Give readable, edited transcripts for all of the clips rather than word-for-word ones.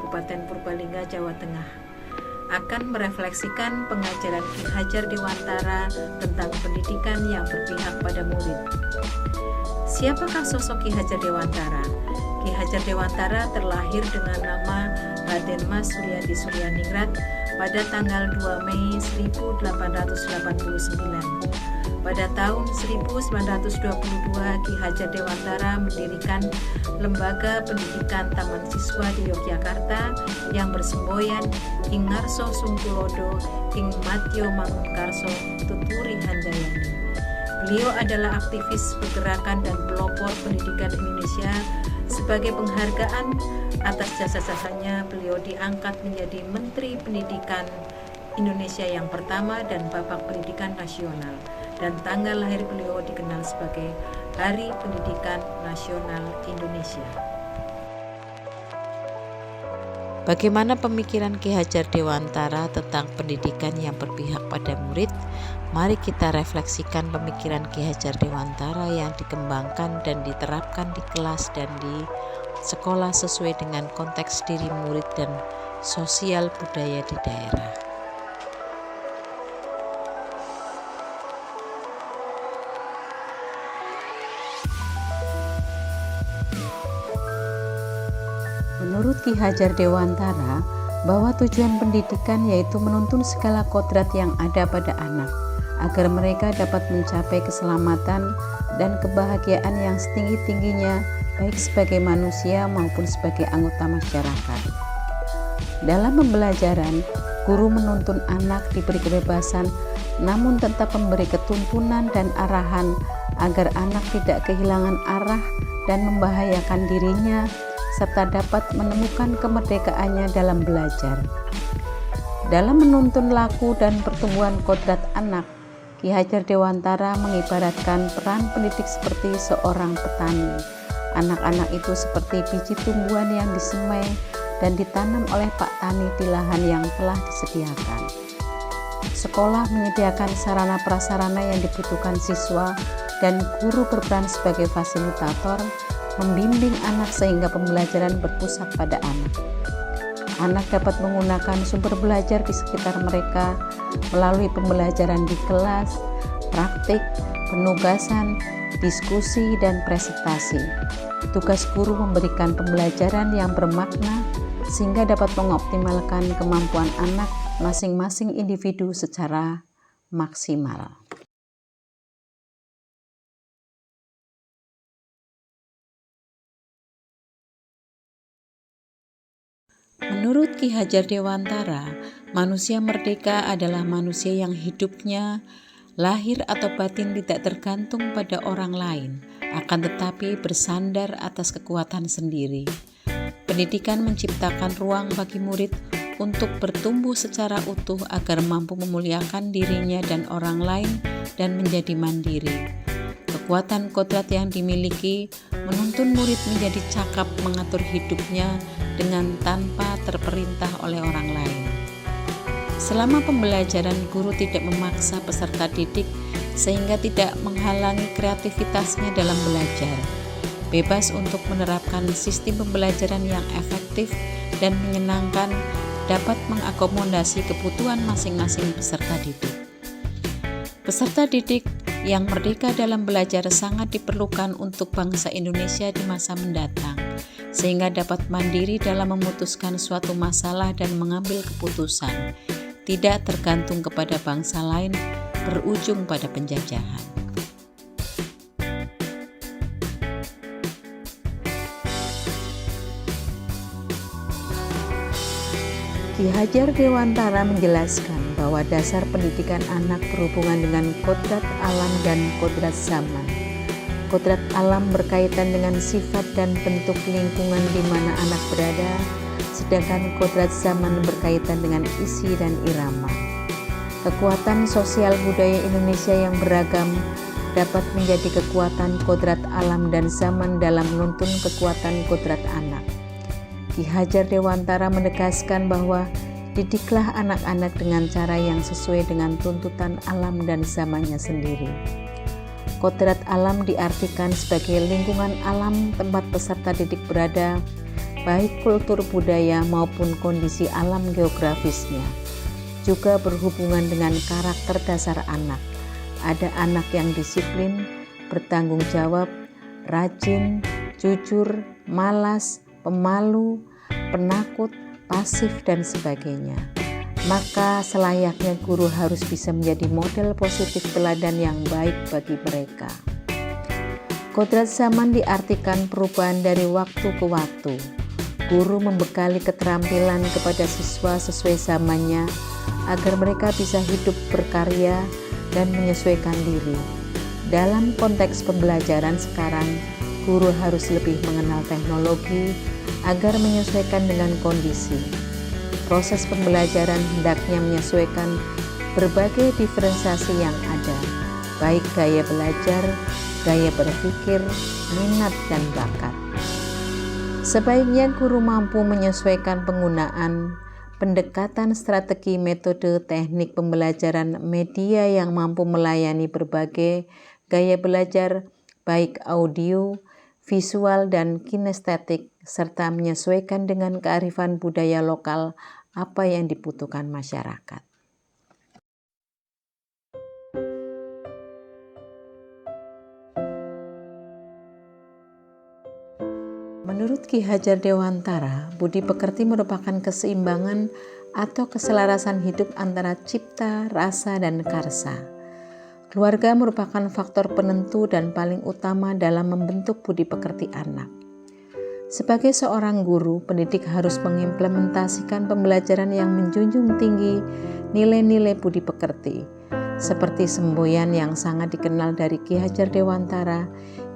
Kabupaten Purbalingga, Jawa Tengah, akan merefleksikan pengajaran Ki Hajar Dewantara tentang pendidikan yang berpihak pada murid. Siapakah sosok Ki Hajar Dewantara? Ki Hajar Dewantara terlahir dengan nama Raden Mas Suryadi Suryaningrat pada tanggal 2 Mei 1889. Pada tahun 1922, Ki Hajar Dewantara mendirikan Lembaga Pendidikan Taman Siswa di Yogyakarta yang bersemboyan Ing Ngarso Sungkulodo Ing Matyo Mangunkarso Tuturi Handayani. Beliau adalah aktivis pergerakan dan pelopor pendidikan Indonesia. Sebagai penghargaan atas jasa-jasanya, beliau diangkat menjadi Menteri Pendidikan Indonesia yang pertama dan Bapak Pendidikan Nasional. Dan tanggal lahir beliau dikenal sebagai Hari Pendidikan Nasional Indonesia. Bagaimana pemikiran Ki Hajar Dewantara tentang pendidikan yang berpihak pada murid? Mari kita refleksikan pemikiran Ki Hajar Dewantara yang dikembangkan dan diterapkan di kelas dan di sekolah sesuai dengan konteks diri murid dan sosial budaya di daerah. Menurut Ki Hajar Dewantara, bahwa tujuan pendidikan yaitu menuntun segala kodrat yang ada pada anak, agar mereka dapat mencapai keselamatan dan kebahagiaan yang setinggi-tingginya, baik sebagai manusia maupun sebagai anggota masyarakat. Dalam pembelajaran, guru menuntun anak diberi kebebasan, namun tetap memberi ketuntunan dan arahan agar anak tidak kehilangan arah dan membahayakan dirinya, serta dapat menemukan kemerdekaannya dalam belajar. Dalam menuntun laku dan pertumbuhan kodrat anak, Ki Hajar Dewantara mengibaratkan peran pendidik seperti seorang petani. Anak-anak itu seperti biji tumbuhan yang disemai dan ditanam oleh Pak Tani di lahan yang telah disediakan. Sekolah menyediakan sarana prasarana yang dibutuhkan siswa, dan guru berperan sebagai fasilitator, membimbing anak sehingga pembelajaran berpusat pada anak. Anak dapat menggunakan sumber belajar di sekitar mereka melalui pembelajaran di kelas, praktik, penugasan, diskusi, dan presentasi. Tugas guru memberikan pembelajaran yang bermakna sehingga dapat mengoptimalkan kemampuan anak masing-masing individu secara maksimal. Menurut Ki Hajar Dewantara, manusia merdeka adalah manusia yang hidupnya, lahir atau batin tidak tergantung pada orang lain, akan tetapi bersandar atas kekuatan sendiri. Pendidikan menciptakan ruang bagi murid untuk bertumbuh secara utuh agar mampu memuliakan dirinya dan orang lain dan menjadi mandiri. Kekuatan kodrat yang dimiliki menuntun murid menjadi cakap mengatur hidupnya dengan tanpa terperintah oleh orang lain. Selama pembelajaran, guru tidak memaksa peserta didik sehingga tidak menghalangi kreativitasnya dalam belajar. Bebas untuk menerapkan sistem pembelajaran yang efektif dan menyenangkan, dapat mengakomodasi kebutuhan masing-masing peserta didik. Peserta didik yang merdeka dalam belajar sangat diperlukan untuk bangsa Indonesia di masa mendatang, sehingga dapat mandiri dalam memutuskan suatu masalah dan mengambil keputusan, tidak tergantung kepada bangsa lain, berujung pada penjajahan. Ki Hajar Dewantara menjelaskan bahwa dasar pendidikan anak berhubungan dengan kodrat alam dan kodrat zaman. Kodrat alam berkaitan dengan sifat dan bentuk lingkungan di mana anak berada, sedangkan kodrat zaman berkaitan dengan isi dan irama. Kekuatan sosial budaya Indonesia yang beragam dapat menjadi kekuatan kodrat alam dan zaman dalam menuntun kekuatan kodrat anak. Ki Hajar Dewantara menegaskan bahwa didiklah anak-anak dengan cara yang sesuai dengan tuntutan alam dan zamannya sendiri. Kodrat alam diartikan sebagai lingkungan alam tempat peserta didik berada, baik kultur budaya maupun kondisi alam geografisnya. Juga berhubungan dengan karakter dasar anak. Ada anak yang disiplin, bertanggung jawab, rajin, jujur, malas, pemalu, penakut, pasif, dan sebagainya. Maka selayaknya guru harus bisa menjadi model positif teladan yang baik bagi mereka. Kodrat zaman diartikan perubahan dari waktu ke waktu. Guru membekali keterampilan kepada siswa sesuai zamannya agar mereka bisa hidup berkarya dan menyesuaikan diri. Dalam konteks pembelajaran sekarang, guru harus lebih mengenal teknologi agar menyesuaikan dengan kondisi. Proses pembelajaran hendaknya menyesuaikan berbagai diferensiasi yang ada, baik gaya belajar, gaya berpikir, minat, dan bakat. Sebaiknya guru mampu menyesuaikan penggunaan, pendekatan strategi, metode, teknik pembelajaran, media yang mampu melayani berbagai gaya belajar, baik audio, visual, dan kinestetik, serta menyesuaikan dengan kearifan budaya lokal apa yang dibutuhkan masyarakat. Menurut Ki Hajar Dewantara, budi pekerti merupakan keseimbangan atau keselarasan hidup antara cipta, rasa, dan karsa. Keluarga merupakan faktor penentu dan paling utama dalam membentuk budi pekerti anak. Sebagai seorang guru, pendidik harus mengimplementasikan pembelajaran yang menjunjung tinggi nilai-nilai budi pekerti, seperti semboyan yang sangat dikenal dari Ki Hajar Dewantara,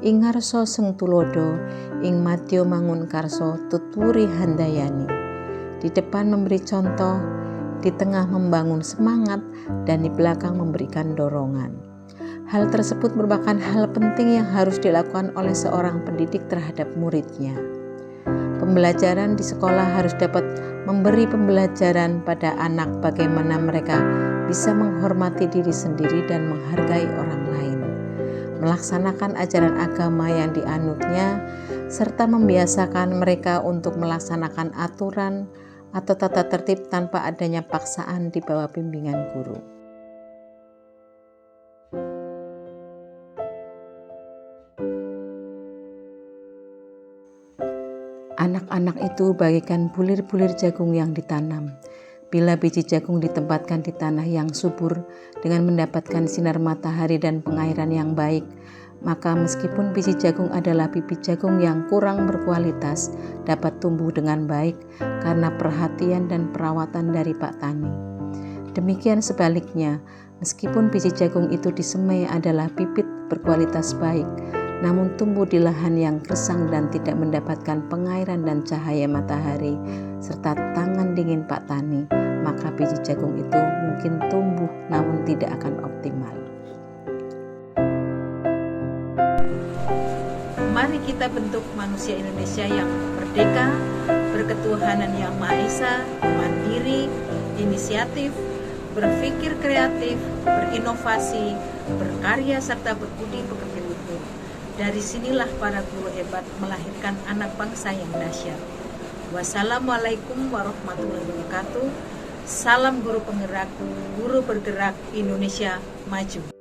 ing ngarsa sing tulodo, ing madya mangun karso tuturi handayani. Di depan memberi contoh, di tengah membangun semangat, dan di belakang memberikan dorongan. Hal tersebut merupakan hal penting yang harus dilakukan oleh seorang pendidik terhadap muridnya. Pembelajaran di sekolah harus dapat memberi pembelajaran pada anak bagaimana mereka bisa menghormati diri sendiri dan menghargai orang lain, melaksanakan ajaran agama yang dianutnya, serta membiasakan mereka untuk melaksanakan aturan atau tata tertib tanpa adanya paksaan di bawah bimbingan guru. Anak-anak itu bagaikan bulir-bulir jagung yang ditanam. Bila biji jagung ditempatkan di tanah yang subur dengan mendapatkan sinar matahari dan pengairan yang baik, maka meskipun biji jagung adalah bibit jagung yang kurang berkualitas, dapat tumbuh dengan baik karena perhatian dan perawatan dari Pak Tani. Demikian sebaliknya, meskipun biji jagung itu disemai adalah bibit berkualitas baik, namun tumbuh di lahan yang gersang dan tidak mendapatkan pengairan dan cahaya matahari serta tangan dingin Pak Tani, maka biji jagung itu mungkin tumbuh namun tidak akan optimal. Mari kita bentuk manusia Indonesia yang merdeka, berketuhanan yang Maha Esa, mandiri, inisiatif, berpikir kreatif, berinovasi, berkarya, serta berbudi pekerti luhur. Dari sinilah para guru hebat melahirkan anak bangsa yang dahsyat. Wassalamualaikum warahmatullahi wabarakatuh. Salam guru penggerak, guru bergerak Indonesia maju.